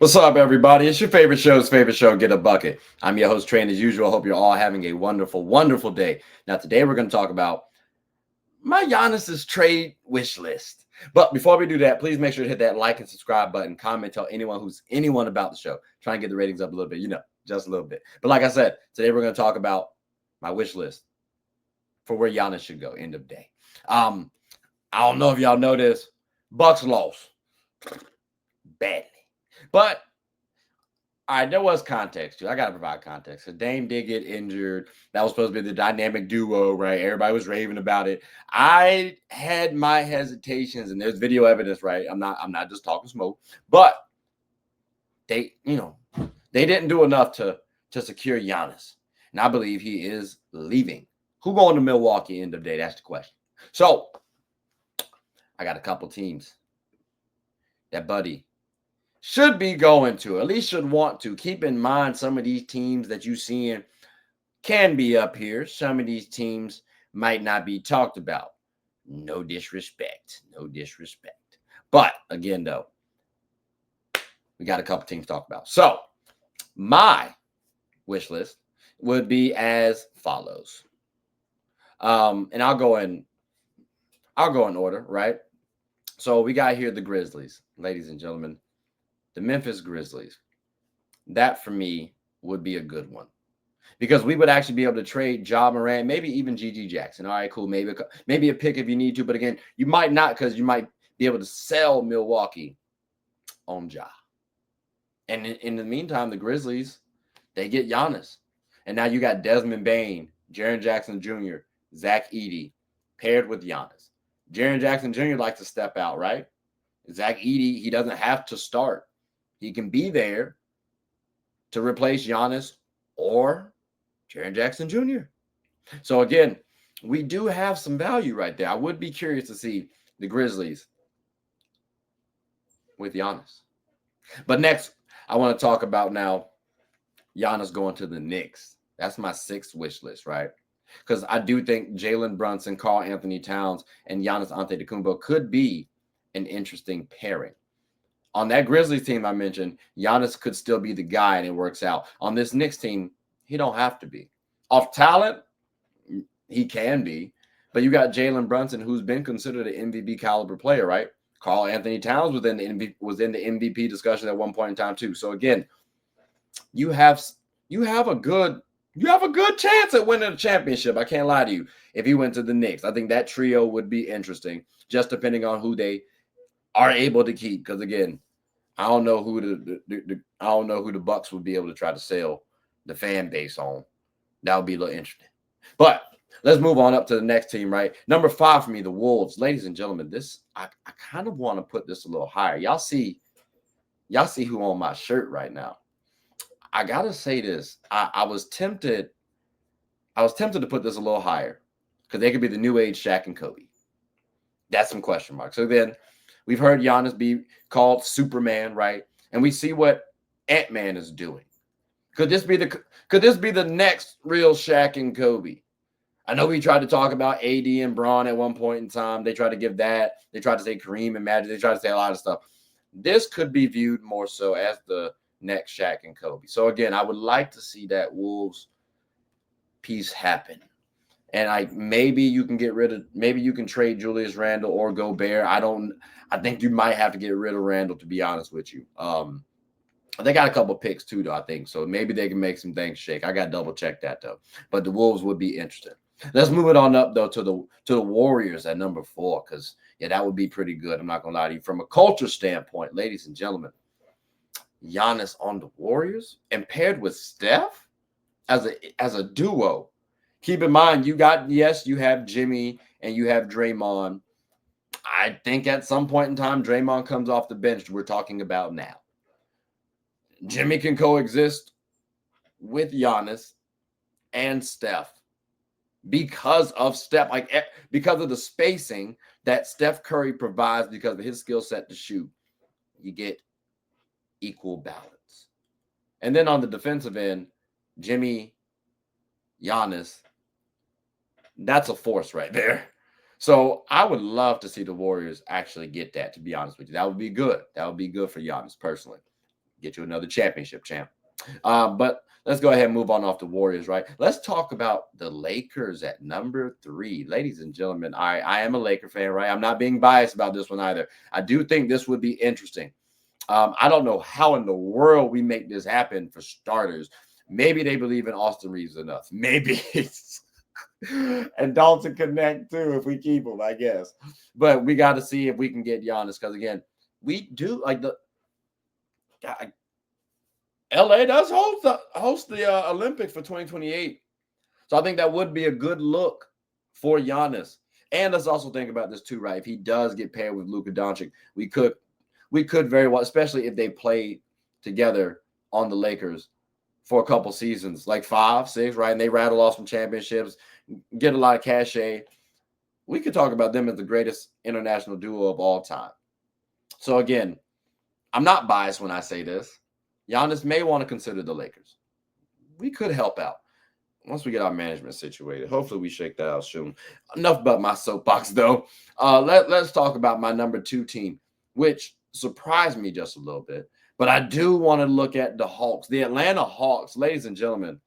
What's up, everybody? It's your favorite show, Get a Bucket. I'm your host, Train, as usual. Hope you're all having a wonderful, wonderful day. Now, today we're going to talk about my Giannis's trade wish list. But before we do that, please make sure to hit that like and subscribe button, comment, tell anyone about the show. Try and get the ratings up a little bit, just a little bit. But like I said, today we're going to talk about my wish list for where Giannis should go, end of day. I don't know if y'all know this. Bucks lost badly. But all right, there was context too. I gotta provide context. So Dame did get injured. That was supposed to be the dynamic duo, right? Everybody was raving about it. I had my hesitations, and there's video evidence, right? I'm not just talking smoke, but they didn't do enough to secure Giannis, and I believe he is leaving. Who going to Milwaukee end of day? That's the question. So I got a couple teams that Buddy should be going to, at least should want to. Keep in mind, some of these teams that you seeing can be up here. Some of these teams might not be talked about. No disrespect. But again, though, we got a couple teams to talk about. So my wish list would be as follows. And I'll go in order, right? So we got here the Grizzlies, ladies and gentlemen. The Memphis Grizzlies, that for me would be a good one because we would actually be able to trade Ja Morant, maybe even GG Jackson. All right, cool. Maybe a pick if you need to, but again, you might not because you might be able to sell Milwaukee on Ja. And in the meantime, the Grizzlies, they get Giannis. And now you got Desmond Bane, Jaren Jackson Jr., Zach Edey paired with Giannis. Jaren Jackson Jr. likes to step out, right? Zach Edey, he doesn't have to start. He can be there to replace Giannis or Jaren Jackson Jr. So again, we do have some value right there. I would be curious to see the Grizzlies with Giannis. But next, I want to talk about now Giannis going to the Knicks. That's my sixth wish list, right? Because I do think Jalen Brunson, Karl-Anthony Towns, and Giannis Antetokounmpo could be an interesting pairing. On that Grizzlies team I mentioned, Giannis could still be the guy and it works out. On this Knicks team, he don't have to be. Off talent, he can be. But you got Jalen Brunson, who's been considered an MVP caliber player, right? Karl-Anthony Towns was in the MVP discussion at one point in time too. So again, you have a good chance at winning a championship. I can't lie to you. If he went to the Knicks, I think that trio would be interesting, just depending on who they are able to keep. Because again, I don't know who the Bucks would be able to try to sell the fan base on. That would be a little interesting. But let's move on up to the next team, right? Number 5 for me, the Wolves. Ladies and gentlemen, I kind of want to put this a little higher. Y'all see who on my shirt right now. I gotta say this. I was tempted to put this a little higher because they could be the new age Shaq and Kobe. That's some question marks. So then we've heard Giannis be called Superman, right? And we see what Ant-Man is doing. Could this be the next real Shaq and Kobe? I know we tried to talk about AD and Braun at one point in time. They tried to give that. They tried to say Kareem and Magic. They tried to say a lot of stuff. This could be viewed more so as the next Shaq and Kobe. So again, I would like to see that Wolves piece happen. And maybe you can trade Julius Randle or Gobert. I think you might have to get rid of Randle, to be honest with you. They got a couple picks too, though, I think. So maybe they can make some things shake. I got to double check that though. But the Wolves would be interesting. Let's move it on up though to the Warriors at number 4, because that would be pretty good. I'm not gonna lie to you. From a culture standpoint, ladies and gentlemen, Giannis on the Warriors and paired with Steph as a duo. Keep in mind, you have Jimmy and you have Draymond. I think at some point in time, Draymond comes off the bench. We're talking about now. Jimmy can coexist with Giannis and Steph because of because of the spacing that Steph Curry provides because of his skill set to shoot. You get equal balance. And then on the defensive end, Jimmy, Giannis, that's a force right there. So I would love to see the Warriors actually get that, to be honest with you. That would be good. That would be good for Giannis personally. Get you another championship champ. But let's go ahead and move on off the Warriors, right? Let's talk about the Lakers at number 3. Ladies and gentlemen, I am a Laker fan, right? I'm not being biased about this one either. I do think this would be interesting. I don't know how in the world we make this happen for starters. Maybe they believe in Austin Reeves enough. Maybe it's and Dalton Connect too if we keep him, I guess. But we got to see if we can get Giannis because again, we do like the LA does host the Olympics for 2028. So I think that would be a good look for Giannis. And let's also think about this too, right? If he does get paired with Luka Dončić, we could very well, especially if they play together on the Lakers for a couple seasons, like 5, 6, right? And they rattle off some championships, get a lot of cachet. We could talk about them as the greatest international duo of all time. So again, I'm not biased when I say this. Giannis may want to consider the Lakers. We could help out once we get our management situated. Hopefully we shake that out soon. Enough about my soapbox, though. Let's talk about my number 2 team, which surprised me just a little bit. But I do want to look at the Hawks, the Atlanta Hawks, ladies and gentlemen.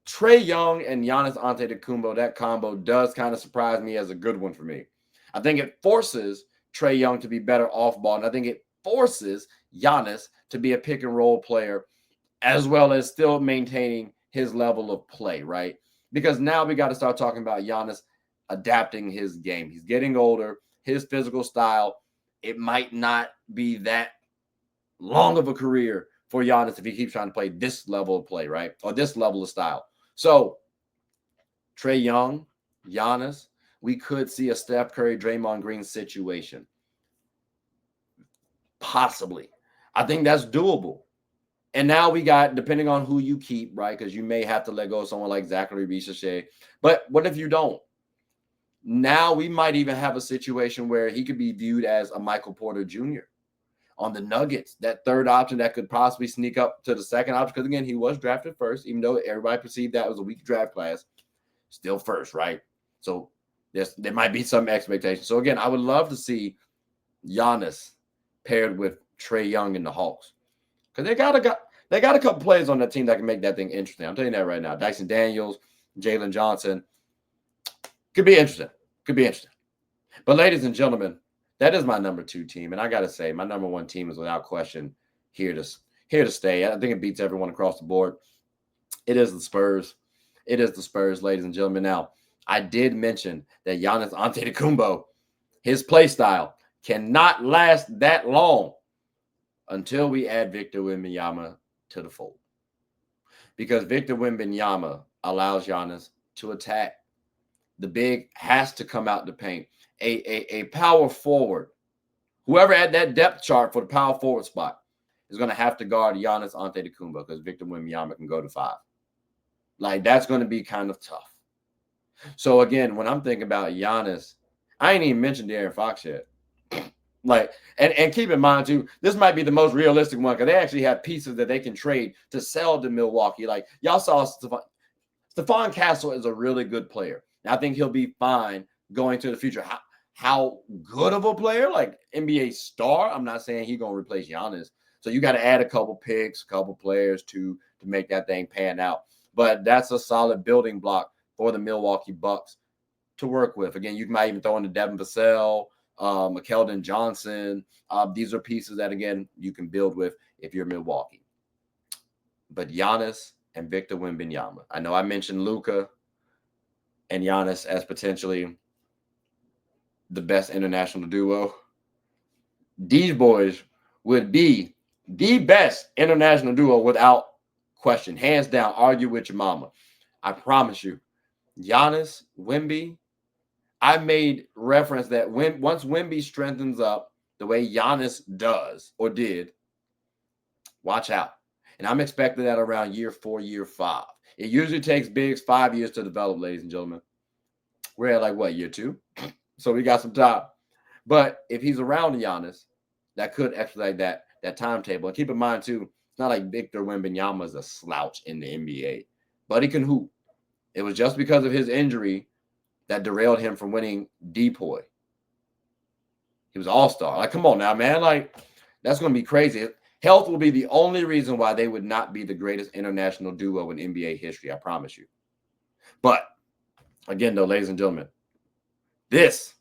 Trae Young and Giannis Antetokounmpo, that combo does kind of surprise me as a good one for me. I think it forces Trae Young to be better off ball, and I think it forces Giannis to be a pick and roll player as well as still maintaining his level of play, right? Because now we got to start talking about Giannis adapting his game. He's getting older. His physical style, it might not be that long of a career for Giannis if he keeps trying to play this level of play, right? Or this level of style. So Trae Young, Giannis, we could see a Steph Curry, Draymond Green situation. Possibly. I think that's doable. And now we got, depending on who you keep, right? Because you may have to let go of someone like Zachary Bichet. But what if you don't? Now we might even have a situation where he could be viewed as a Michael Porter Jr. on the Nuggets, that third option that could possibly sneak up to the second option. Because again, he was drafted first, even though everybody perceived that was a weak draft class, still first, right? So there might be some expectation. So again, I would love to see Giannis paired with Trae Young and the Hawks. Because they got a couple players on that team that can make that thing interesting. I'm telling you that right now. Dyson Daniels, Jalen Johnson. Could be interesting. But ladies and gentlemen, that is my number 2 team. And I got to say, my number 1 team is without question here to stay. I think it beats everyone across the board. It is the Spurs. It is the Spurs, ladies and gentlemen. Now, I did mention that Giannis Antetokounmpo, his play style cannot last that long until we add Victor Wembanyama to the fold. Because Victor Wembanyama allows Giannis to attack. The big has to come out the paint. A power forward, whoever at that depth chart for the power forward spot is going to have to guard Giannis Antetokounmpo because Victor Wembanyama can go to 5. Like, that's going to be kind of tough. So, again, when I'm thinking about Giannis, I ain't even mentioned De'Aaron Fox yet. Like, and keep in mind, too, this might be the most realistic one because they actually have pieces that they can trade to sell to Milwaukee. Like, y'all saw Stephon Castle is a really good player. I think he'll be fine going to the future. How good of a player? Like NBA star? I'm not saying he's going to replace Giannis. So you got to add a couple picks, a couple players to make that thing pan out. But that's a solid building block for the Milwaukee Bucks to work with. Again, you might even throw in the Devin Vassell, Keldon Johnson. These are pieces that, again, you can build with if you're Milwaukee. But Giannis and Victor Wembanyama. I know I mentioned Luka and Giannis as potentially the best international duo. These boys would be the best international duo without question. Hands down, argue with your mama. I promise you. Giannis, Wemby, I made reference that once Wemby strengthens up the way Giannis does or did, watch out. And I'm expecting that around year 4, year 5. It usually takes bigs 5 years to develop, ladies and gentlemen. We're at like, what, year 2? So we got some time. But if he's around Giannis, that could expedite that timetable. And keep in mind, too, it's not like Victor Wembanyama is a slouch in the NBA. But he can hoop. It was just because of his injury that derailed him from winning DPOY. He was all-star. Like, come on now, man. Like, That's going to be crazy. Health will be the only reason why they would not be the greatest international duo in NBA history. I promise you. But again, though, ladies and gentlemen, this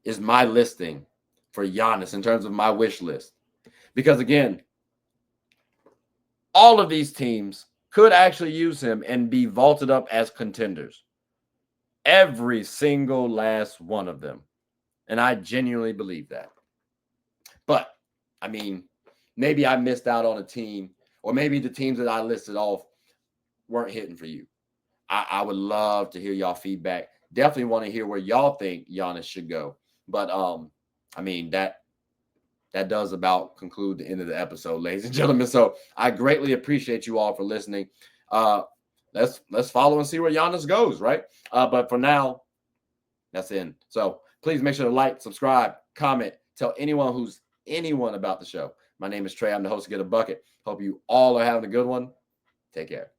is my listing for Giannis in terms of my wish list. Because again, all of these teams could actually use him and be vaulted up as contenders. Every single last one of them. And I genuinely believe that. But, I mean, maybe I missed out on a team, or maybe the teams that I listed off weren't hitting for you. I would love to hear y'all feedback. Definitely want to hear where y'all think Giannis should go. But, I mean, that does about conclude the end of the episode, ladies and gentlemen. So I greatly appreciate you all for listening. Let's follow and see where Giannis goes, right? But for now, that's it. So please make sure to like, subscribe, comment, tell anyone about the show. My name is Trey. I'm the host of Get a Bucket. Hope you all are having a good one. Take care.